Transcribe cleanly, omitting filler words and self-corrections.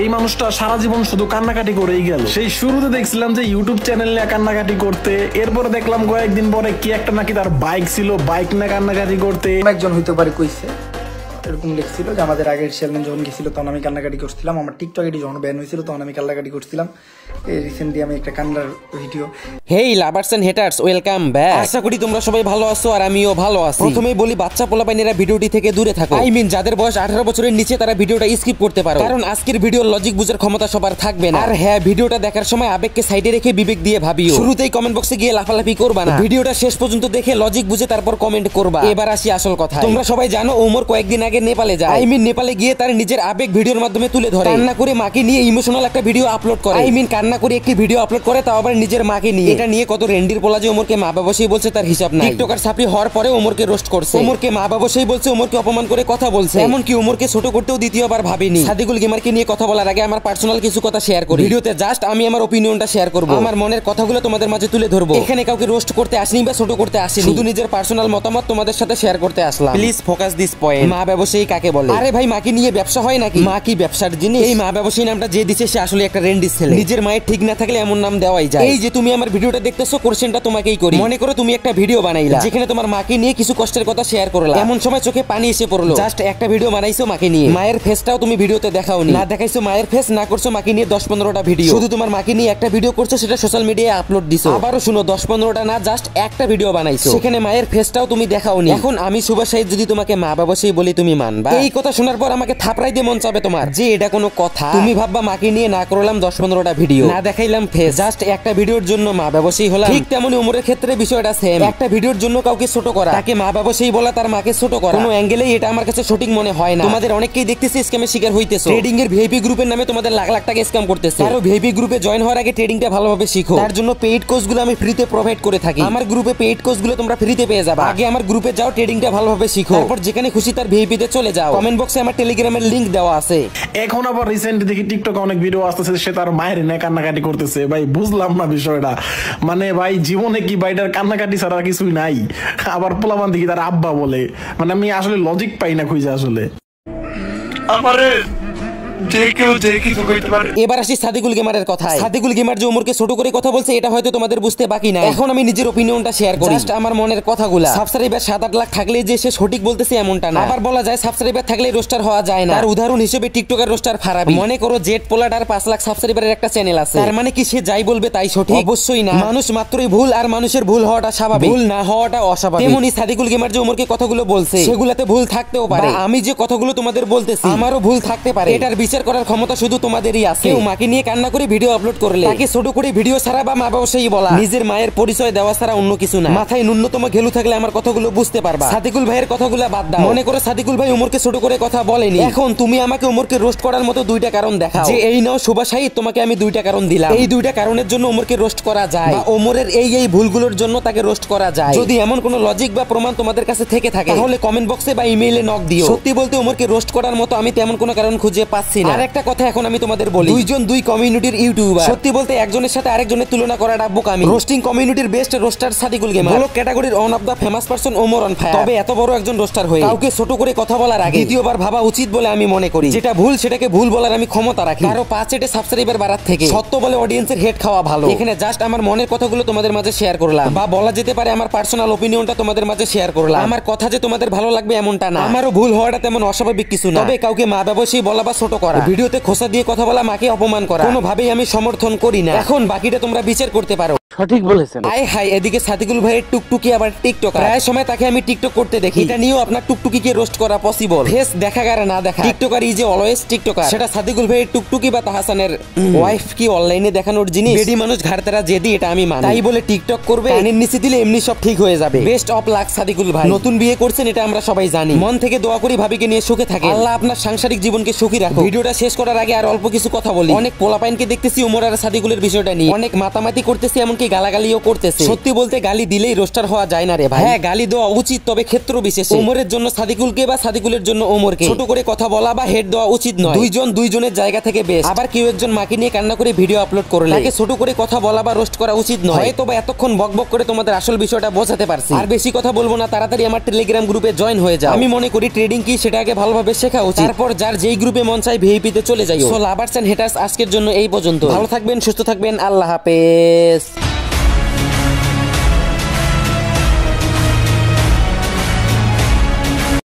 এই মানুষটা সারা জীবন শুধু কান্নাকাটি করেই গেল। সেই শুরুতে দেখছিলাম যে ইউটিউব চ্যানেল নিয়ে কান্নাকাটি করতে, এরপরে দেখলাম কয়েকদিন পরে কি একটা নাকি তার বাইক ছিল, বাইক নিয়ে কান্নাকাটি করতে। একজন হইতে পারে কইছে এরকম লিখছিল যে আমাদের আগের চ্যানেল যখন গেছিল তখন আমি কান্নাকাটি করছিলাম, আমার টিকটক এটি যখন ব্যান হয়েছিল তখন আমি কান্নাকাটি করছিলাম। এই রিসেন্টলি আমি একটা কান্নার video. Hey lovers and haters, welcome back. আশা করি তোমরা সবাই ভালো আছো আর আমিও ভালো আছি। প্রথমেই বলি বাচ্চা পোলাপাইনেরা ভিডিওটি থেকে দূরে থাকো। আই মিন যাদের বয়স 18 বছরের নিচে তারা ভিডিওটা স্কিপ করতে পারো, কারণ আজকের ভিডিওর লজিক বুঝার ক্ষমতা সবার থাকবে না। আর হ্যাঁ, ভিডিওটা দেখার সময় আবেগকে সাইডে রেখে বিবেক দিয়ে ভাবিও। শুরুতেই কমেন্ট বক্সে গিয়ে লাফালাফি করবা না, ভিডিওটা শেষ পর্যন্ত দেখে লজিক বুঝে তারপর কমেন্ট করবা। এবার আসি আসল কথা। তোমরা সবাই জানো ওমর কয়েকদিন আগে নেপালে যায়। আই মিন নেপালে গিয়ে তার নিজের আবেগ ভিডিওর মাধ্যমে তুলে ধরে। কান্না করে মাকে নিয়ে ইমোশনাল একটা ভিডিও আপলোড করে। আই মিন কান্না করে একটি ভিডিও আপলোড করে, তাও আবার নিজের মাকে নিয়ে। এটা নিয়ে কত রেন্ডির পোলা যে ওমরকে মা বাবা সেই বলছে তার হিসাব নাই। টিকটকার সাপ্লি হওয়ার পরে ওমরকে রোস্ট করছে, ওমরকে মা বাবা সেই বলছে, ওমরকে অপমান করে কথা বলছে, এমনকি ওমরকে ছোট করতেও দ্বিতীয়বার ভাবেনি। সাদিকুল গেমারকে নিয়ে কথা বলার আগে আমার পার্সোনাল কিছু কথা শেয়ার করি। ভিডিওতে জাস্ট আমি আমার ওপিনিয়নটা শেয়ার করব, আমার মনের কথাগুলো তোমাদের মাঝে তুলে ধরবো। এখানে কাউকে রোস্ট করতে আসিনি বা ছোট করতে আসিনি, শুধু নিজের পার্সোনাল মতামত তোমাদের সাথে শেয়ার করতে আসলাম। Please focus this point. মা ব্যবসায়ী কাকে বলে? আরে ভাই, মাকে নিয়ে ব্যবসা হয় নাকি? মা কি ব্যবসার জিনিস? এই মা ব্যবসায়ী নামটা যে দিছে সে আসলে একটা রেন্ডিস ছেলে। নিজের মায়ের ঠিক না থাকলে এমন নাম দেওয়াই যায়। এই যে তুমি আমার ভিডিওটা দেখতেছো, কোশ্চেনটা তোমাকেই করি। মনে করো তুমি একটা ভিডিও বানাইলা যেখানে তোমার মাকে নিয়ে কিছু কষ্টের কথা শেয়ার করলা, এমন সময় চোখে পানি এসে পড়লো। জাস্ট একটা ভিডিও বানাইছো মাকে নিয়ে, মায়ের ফেসটাও তুমি ভিডিওতে দেখাওনি, না দেখাইছো মায়ের ফেস, না করছো মাকে নিয়ে 10-15টা ভিডিও, শুধু তোমার মাকে নিয়ে একটা ভিডিও করছো, সেটা সোশ্যাল মিডিয়ায় আপলোড দিছো। আবারও শুনো, 10-15টা না, জাস্ট একটা ভিডিও বানাইছো, সেখানে মায়ের ফেসটাও তুমি দেখাওনি। এখন আমি সুভাষ সাহিদ যদি তোমাকে মা বাবা সেই বলি, তুমি মানবা? এই কথা শোনার পর আমাকে থাপড়াই দিয়ে মন চাবে তোমার যে এটা কোনো কথা? তুমি ভাববা মাকে নিয়ে না করলাম 10-15টা ভিডিও, না দেখাইলাম ফেস, জাস্ট একটা ভিডিওর জন্য মা ব্যবসায়ী হলাম? ঠিক তেমনি ওমরের ক্ষেত্রে বিষয়টা সেম। একটা ভিডিওর জন্য কাউকে ছোট করা, তাকে মা ব্যবসায়ী বলা, তার মাকে ছোট করা, কোনো অ্যাঙ্গেলেই এটা আমার কাছে সঠিক মনে হয় না। তোমাদের অনেককেই দেখতেছি স্ক্যামের শিকার হইতেছো। ট্রেডিং এর ভিআইপি গ্রুপের নামে তোমাদের লাখ লাখ টাকা স্ক্যাম করতেছে। আর ভিআইপি গ্রুপে জয়েন হওয়ার আগে ট্রেডিংটা ভালোভাবে শিখো, তার জন্য পেইড কোর্সগুলো আমি ফ্রিতে প্রোভাইড করে থাকি। আমার গ্রুপে পেইড কোর্সগুলো তোমরা ফ্রিতে পেয়ে যাবে। আগে আমার গ্রুপে যাও, ট্রেডিংটা ভালোভাবে শিখো, তারপর যেখানে খুশি তার ভিআইপি তে চলে যাও। কমেন্ট বক্সে আমার টেলিগ্রামের লিংক দেওয়া আছে। এখন আবার রিসেন্টলি দেখি টিকটকে অনেক ভিডিও আসতেছে, সে তার মায়ের নিয়ে কান্নাকাটি করতেছে। ভাই বুঝলাম না বিষয়টা, মানে ভাই জীবনে কি ভাইটার কান্নাকাটি ছাড়া কিছুই নাই? আবার পোলাপান দেখি তার আব্বা বলে, মানে আমি আসলে লজিক পাই না খুঁজে আসলে। আমারে এবার আসি সাদিকুল গেমারের কথায়। সাদিকুল গেমার যে ওমরকে ছোট করে কথা বলছে এটা হয়তো তোমাদের বুঝতে বাকি নাই। এখন আমি নিজের ওপিনিয়নটা শেয়ার করি, জাস্ট আমার মনের কথাগুলা। সাবস্ক্রাইবার 7-8 লাখ থাকলে যে সে সঠিক বলতেছে এমনটা না। আবার বলা যায় সাবস্ক্রাইবার থাকলে রোস্টার হওয়া যায় না। আর উদাহরণ হিসেবে টিকটকের রোস্টার ফারাবি। মনে করো জেট পোলাডার 5 লাখ সাবস্ক্রাইবারের একটা চ্যানেল আছে, তার মানে কি সে যাই বলবে তাই সঠিক? অবশ্যই না। মানুষ মাত্রই ভুল, আর মানুষের ভুল হওয়াটা স্বাভাবিক, ভুল না হওয়াটা অস্বাভাবিক। তেমনি সাদিকুল গেমার যে ওমরকে কথাগুলো বলছে সেগুলাতে ভুল থাকতেও পারে, আমি যে কথাগুলো তোমাদের বলতেছি আমারও ভুল থাকতে পারে। এটার বিচার করার ক্ষমতা শুধু তোমাদেরই আছে। কেউ মাকে নিয়ে কান্না করে ভিডিও আপলোড করলে তাকে ছোট করে ভিডিও ছাড়া বা মা ব্যবসায়ী বলা, নিজের মায়ের পরিচয় দেওয়া ছাড়া অন্য কিছু না। মাথায় ন্যূনতম ঘেলু থাকলে আমার কথাগুলো বুঝতে পারবা। সাদিকুল ভাইয়ের কথাগুলো বাদ দাও। মনে করো সাদিকুল ভাই ওমরকে ছোট করে কথা বলেনি, এখন তুমি আমাকে ওমরকে রোস্ট করার মতো 2টা কারণ দেখাও যে এই নাও সুভাষ সাহিদ, তোমাকে আমি 2টা কারণ দিলাম, এই 2টা কারণের জন্য ওমরকে রোস্ট করা যায় বা ওমরের এই ভুলগুলোর জন্য তাকে রোস্ট করা যায়। যদি এমন কোনো লজিক বা প্রমাণ তোমাদের কাছে থেকে থাকে তাহলে কমেন্ট বক্সে বা ইমেইলে নক দিও। সত্যি বলতে ওমরকে রোস্ট করার মতো আমি তেমন কোনো কারণ খুঁজে পাচ্ছি না। আর একটা কথা এখন আমি তোমাদের বলি, দুইজন দুই কমিউনিটির ইউটিউবার, সত্যি বলতে একজনের সাথে আরেকজনের তুলনা করাটা বোকামি। রোস্টিং কমিউনিটির best roaster Sadikul gamer, blog ক্যাটাগরির one of the famous person Omar on fire. তবে এত বড় একজন রোস্টার হয়ে কাউকে ছোট করে কথা বলার আগে দ্বিতীয়বার ভাবা উচিত বলে আমি মনে করি। যেটা ভুল সেটাকে ভুল বলার আমি ক্ষমতা রাখি। কারো 5 সাবস্ক্রাইবার বাড়ার থেকে সত্য বলে অডিয়েন্সের হেড খাওয়া ভালো। এখানে জাস্ট আমার মনের কথাগুলো তোমাদের মাঝে শেয়ার করলাম, বা বলা যেতে পারে আমার পার্সোনাল ওপিনিয়নটা তোমাদের মাঝে শেয়ার করলাম। আমার কথা যে তোমাদের ভালো লাগবে এমনটা না, আমারও ভুল হওয়াটা তেমন অস্বাভাবিক কিছু না। তবে কাউকে মা ব্যবসায়ী বলা বা ছোট করা, ভিডিওতে খোসা দিয়ে কথা বলা, মাকে অপমান করা কোনোভাবেই আমি সমর্থন করি না। এখন বাকিটা তোমরা বিচার করতে পারো। সঠিক বলেছেন। আয় হাই, এদিকে সাদিকুল ভাইয়ের টুকটুকি আবার টিকটকার, প্রায় সময় তাকে আমি টিকটক করতে দেখি। এটা নিয়েও আপনার টুকটুকিকে রোস্ট করা পসিবল, ফেস দেখা গারে না দেখা। টিকটকার ইজ অলওয়েজ টিকটকার, সেটা সাদিকুল ভাইয়ের টুকটুকি বা তাহসানের ওয়াইফ কি অনলাইনে দেখানোর জিনিস? বেডি মানুষ ঘাড়তেরা জেদি, এটা আমি মানি। তাই বলে টিকটক করবে কানের নিচে দিলে এমনি সব ঠিক হয়ে যাবে? বেস্ট অফ লাক সাদিকুল ভাই, নতুন বিয়ে করছেন এটা আমরা সবাই জানি। মন থেকে দোয়া করি ভাবিকে নিয়ে সুখে থাকে, আল্লাহ আপনার সাংসারিক জীবনকে সুখী রাখো। ভিডিওটা শেষ করার আগে আর অল্প কিছু কথা বলি। অনেক পোলাপাইনকে দেখতেছি ওমর আর সাদিকুলের বিষয়টা নিয়ে অনেক মাতামাতি করতেছি, এমনকি গালাগালিও করতেছে। সত্যি বলতে গালি দিলেই রোস্টার হওয়া যায় না রে ভাই। হ্যাঁ গালি দেওয়া উচিত, তবে ক্ষেত্র বিশেষে। ওমরের জন্য সাদিকুলকে বা সাদিকুলের জন্য ওমরকে ছোট করে কথা বলা বা হেড দেওয়া উচিত নয়। দুইজন দুইজনের জায়গা থেকে বেস্ট। আবার কেউ একজন মাকে নিয়ে কান্না করে ভিডিও আপলোড করলে তাকে ছোট করে কথা বলা বা রোস্ট করা উচিত নয়। হয়তো বা এতক্ষণ বকবক করে তোমাদের আসল বিষয়টা বোঝাতে পারছি। আর বেশি কথা বলবো না, তাড়াতাড়ি আমার টেলিগ্রাম গ্রুপে জয়েন হয়ে যাও। আমি মনে করি ট্রেডিং কি সেটা আগে ভালোভাবে শেখা উচিত, তারপর যার যেই গ্রুপে মন চাই ভিআইপি তে চলে যাইও। সো লাভার্স এন্ড হেটার্স আজকের জন্য এই পর্যন্ত। ভালো থাকবেন, সুস্থ থাকবেন, আল্লাহ হাফেজ।